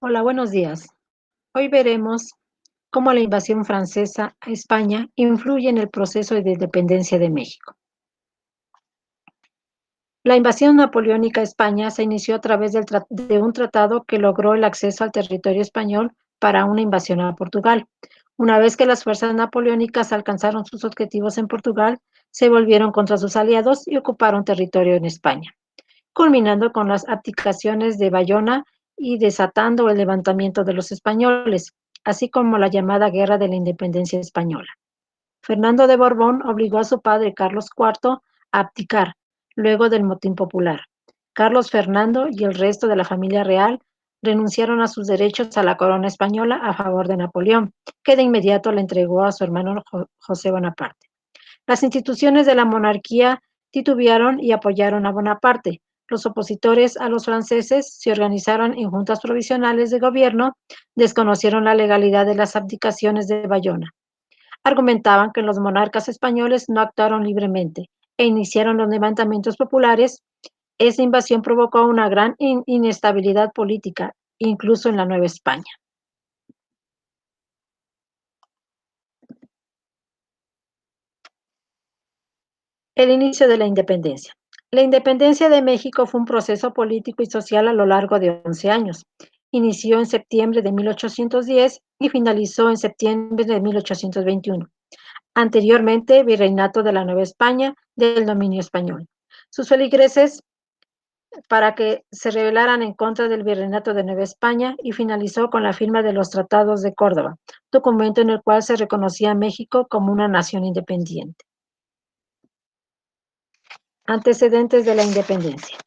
Hola, buenos días. Hoy veremos cómo la invasión francesa a España influye en el proceso de independencia de México. La invasión napoleónica a España se inició a través de un tratado que logró el acceso al territorio español para una invasión a Portugal. Una vez que las fuerzas napoleónicas alcanzaron sus objetivos en Portugal, se volvieron contra sus aliados y ocuparon territorio en España, culminando con las abdicaciones de Bayona y desatando el levantamiento de los españoles, así como la llamada Guerra de la Independencia Española. Fernando de Borbón obligó a su padre Carlos IV a abdicar luego del motín popular. Carlos Fernando y el resto de la familia real renunciaron a sus derechos a la corona española a favor de Napoleón, que de inmediato le entregó a su hermano José Bonaparte. Las instituciones de la monarquía titubearon y apoyaron a Bonaparte. Los opositores a los franceses se organizaron en juntas provisionales de gobierno, desconocieron la legalidad de las abdicaciones de Bayona. Argumentaban que los monarcas españoles no actuaron libremente e iniciaron los levantamientos populares. Esa invasión provocó una gran inestabilidad política, incluso en la Nueva España. El inicio de la independencia. La independencia de México fue un proceso político y social a lo largo de 11 años. Inició en septiembre de 1810 y finalizó en septiembre de 1821. Anteriormente, virreinato de la Nueva España del dominio español. Sus feligreses para que se rebelaran en contra del virreinato de Nueva España y finalizó con la firma de los Tratados de Córdoba, documento en el cual se reconocía a México como una nación independiente. Antecedentes de la independencia.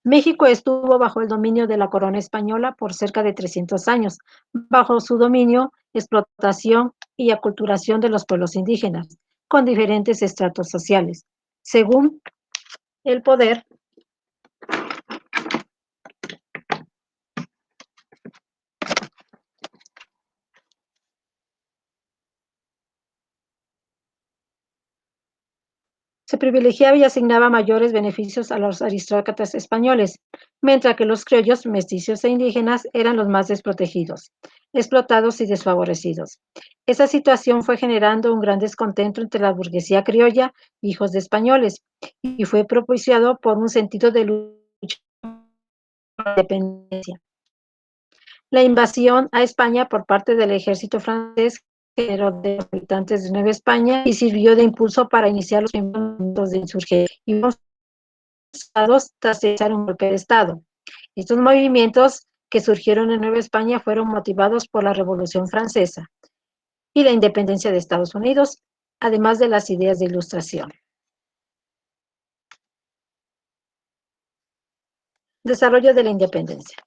México estuvo bajo el dominio de la corona española por cerca de 300 años, bajo su dominio, explotación y aculturación de los pueblos indígenas, con diferentes estratos sociales. Según el poder, se privilegiaba y asignaba mayores beneficios a los aristócratas españoles, mientras que los criollos, mestizos e indígenas eran los más desprotegidos, explotados y desfavorecidos. Esa situación fue generando un gran descontento entre la burguesía criolla, hijos de españoles, y fue propiciado por un sentido de lucha por la independencia. La invasión a España por parte del ejército francés generó de los habitantes de Nueva España y sirvió de impulso para iniciar los movimientos de insurgencia y tras realizar un golpe de Estado. Estos movimientos que surgieron en Nueva España fueron motivados por la Revolución Francesa y la independencia de Estados Unidos, además de las ideas de Ilustración. Desarrollo de la independencia.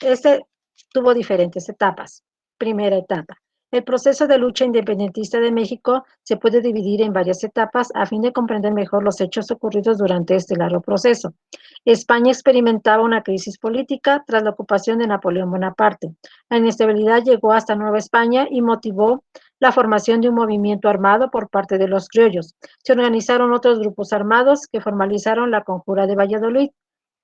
Este tuvo diferentes etapas. Primera etapa. El proceso de lucha independentista de México se puede dividir en varias etapas a fin de comprender mejor los hechos ocurridos durante este largo proceso. España experimentaba una crisis política tras la ocupación de Napoleón Bonaparte. La inestabilidad llegó hasta Nueva España y motivó la formación de un movimiento armado por parte de los criollos. Se organizaron otros grupos armados que formalizaron la Conjura de Valladolid,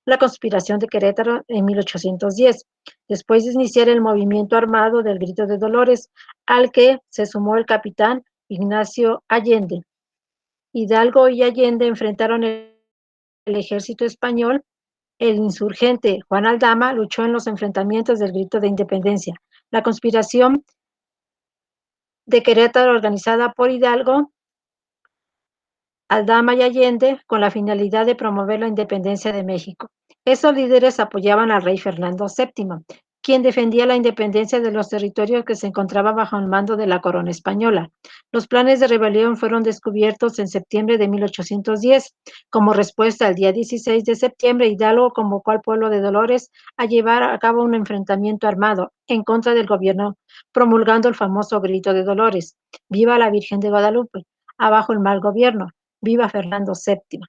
la conspiración de Querétaro en 1810, después de iniciar el movimiento armado del Grito de Dolores, al que se sumó el capitán Ignacio Allende. Hidalgo y Allende enfrentaron el ejército español. El insurgente Juan Aldama luchó en los enfrentamientos del Grito de Independencia. La conspiración de Querétaro, organizada por Hidalgo, Aldama y Allende, con la finalidad de promover la independencia de México. Esos líderes apoyaban al rey Fernando VII, quien defendía la independencia de los territorios que se encontraban bajo el mando de la corona española. Los planes de rebelión fueron descubiertos en septiembre de 1810. Como respuesta, el día 16 de septiembre, Hidalgo convocó al pueblo de Dolores a llevar a cabo un enfrentamiento armado en contra del gobierno, promulgando el famoso Grito de Dolores: ¡Viva la Virgen de Guadalupe! ¡Abajo el mal gobierno! ¡Viva Fernando VII!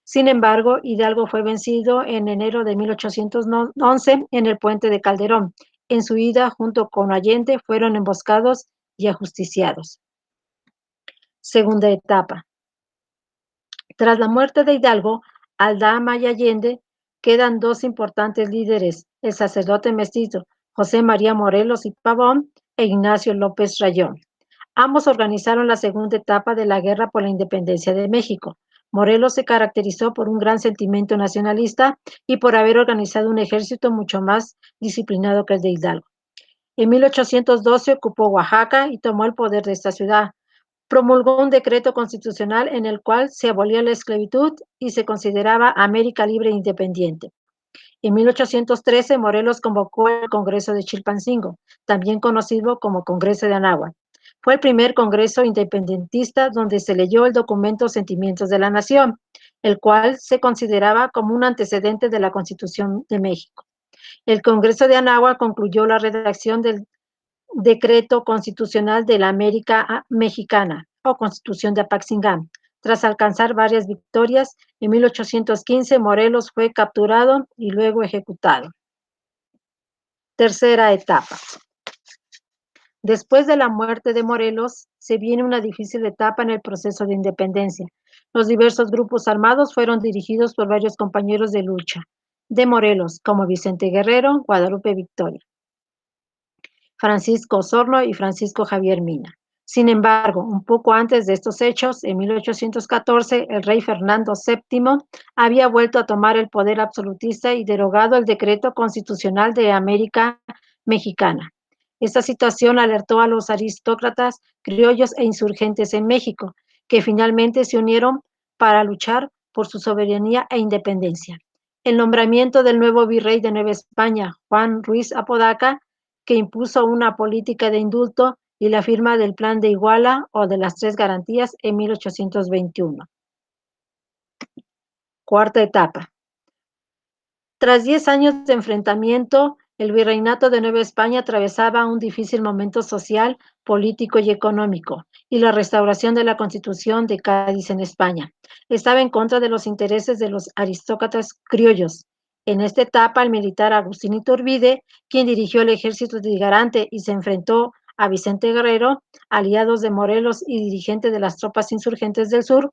Sin embargo, Hidalgo fue vencido en enero de 1811 en el puente de Calderón. En su ida, junto con Allende, fueron emboscados y ajusticiados. Segunda etapa. Tras la muerte de Hidalgo, Aldama y Allende, quedan dos importantes líderes: el sacerdote mestizo José María Morelos y Pavón e Ignacio López Rayón. Ambos organizaron la segunda etapa de la guerra por la independencia de México. Morelos se caracterizó por un gran sentimiento nacionalista y por haber organizado un ejército mucho más disciplinado que el de Hidalgo. En 1812 ocupó Oaxaca y tomó el poder de esta ciudad. Promulgó un decreto constitucional en el cual se abolía la esclavitud y se consideraba América libre e independiente. En 1813, Morelos convocó el Congreso de Chilpancingo, también conocido como Congreso de Anáhuac. Fue el primer congreso independentista donde se leyó el documento Sentimientos de la Nación, el cual se consideraba como un antecedente de la Constitución de México. El Congreso de Anáhuac concluyó la redacción del Decreto Constitucional de la América Mexicana o Constitución de Apaxingán. Tras alcanzar varias victorias, en 1815 Morelos fue capturado y luego ejecutado. Tercera etapa. Después de la muerte de Morelos, se viene una difícil etapa en el proceso de independencia. Los diversos grupos armados fueron dirigidos por varios compañeros de lucha de Morelos, como Vicente Guerrero, Guadalupe Victoria, Francisco Osorno y Francisco Javier Mina. Sin embargo, un poco antes de estos hechos, en 1814, el rey Fernando VII había vuelto a tomar el poder absolutista y derogado el decreto constitucional de América Mexicana. Esta situación alertó a los aristócratas, criollos e insurgentes en México, que finalmente se unieron para luchar por su soberanía e independencia. El nombramiento del nuevo virrey de Nueva España, Juan Ruiz Apodaca, que impuso una política de indulto y la firma del Plan de Iguala o de las Tres Garantías en 1821. Cuarta etapa. Tras 10 años de enfrentamiento, el virreinato de Nueva España atravesaba un difícil momento social, político y económico, y la restauración de la Constitución de Cádiz en España estaba en contra de los intereses de los aristócratas criollos. En esta etapa, el militar Agustín Iturbide, quien dirigió el ejército trigarante y se enfrentó a Vicente Guerrero, aliados de Morelos y dirigente de las tropas insurgentes del sur,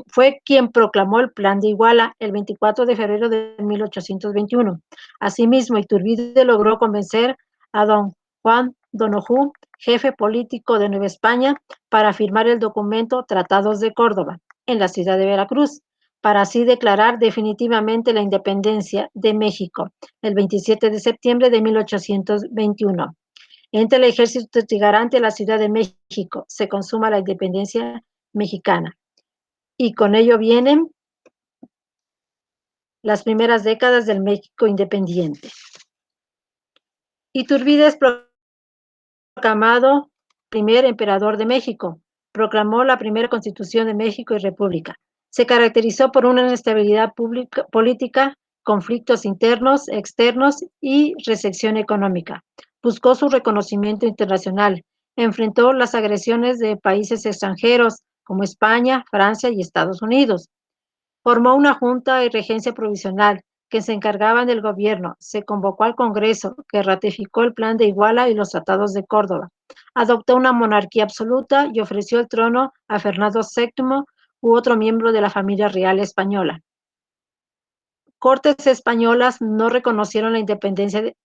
fue quien proclamó el Plan de Iguala el 24 de febrero de 1821. Asimismo, Iturbide logró convencer a don Juan Donojú, jefe político de Nueva España, para firmar el documento Tratados de Córdoba, en la ciudad de Veracruz, para así declarar definitivamente la independencia de México el 27 de septiembre de 1821. Entre el ejército trigarante a la Ciudad de México se consuma la independencia mexicana. Y con ello vienen las primeras décadas del México independiente. Iturbide es proclamado primer emperador de México. Proclamó la primera Constitución de México y República. Se caracterizó por una inestabilidad política, conflictos internos, externos y recesión económica. Buscó su reconocimiento internacional. Enfrentó las agresiones de países extranjeros como España, Francia y Estados Unidos. Formó una junta y regencia provisional que se encargaban del gobierno. Se convocó al Congreso, que ratificó el Plan de Iguala y los Tratados de Córdoba. Adoptó una monarquía absoluta y ofreció el trono a Fernando VII u otro miembro de la familia real española. Cortes españolas no reconocieron la independencia de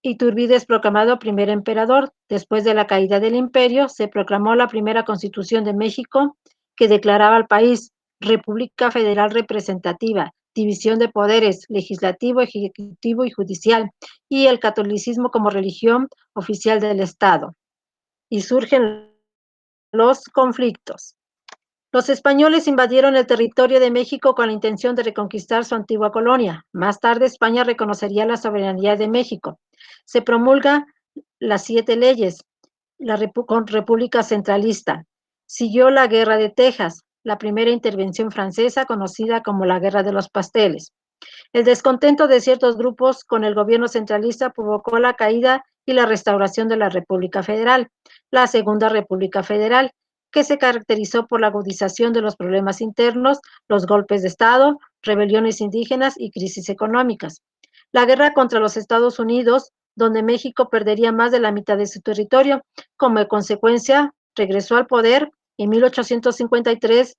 Iturbide es proclamado primer emperador. Después de la caída del imperio, se proclamó la primera Constitución de México, que declaraba al país República Federal Representativa, división de poderes, legislativo, ejecutivo y judicial, y el catolicismo como religión oficial del Estado. Y surgen los conflictos. Los españoles invadieron el territorio de México con la intención de reconquistar su antigua colonia. Más tarde, España reconocería la soberanía de México. Se promulga las 7 leyes, la República Centralista. Siguió la Guerra de Texas, la primera intervención francesa conocida como la Guerra de los Pasteles. El descontento de ciertos grupos con el gobierno centralista provocó la caída y la restauración de la República Federal, la Segunda República Federal, que se caracterizó por la agudización de los problemas internos, los golpes de Estado, rebeliones indígenas y crisis económicas. La guerra contra los Estados Unidos, donde México perdería más de la mitad de su territorio, como consecuencia, regresó al poder en 1853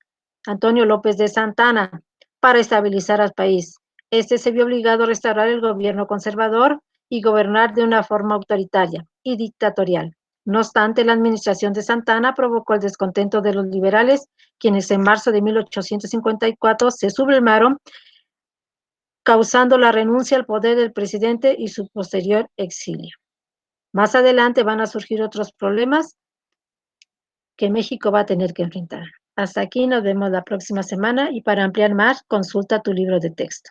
Antonio López de Santana para estabilizar al país. Este se vio obligado a restaurar el gobierno conservador y gobernar de una forma autoritaria y dictatorial. No obstante, la administración de Santa Anna provocó el descontento de los liberales, quienes en marzo de 1854 se sublevaron, causando la renuncia al poder del presidente y su posterior exilio. Más adelante van a surgir otros problemas que México va a tener que enfrentar. Hasta aquí, nos vemos la próxima semana y para ampliar más, consulta tu libro de texto.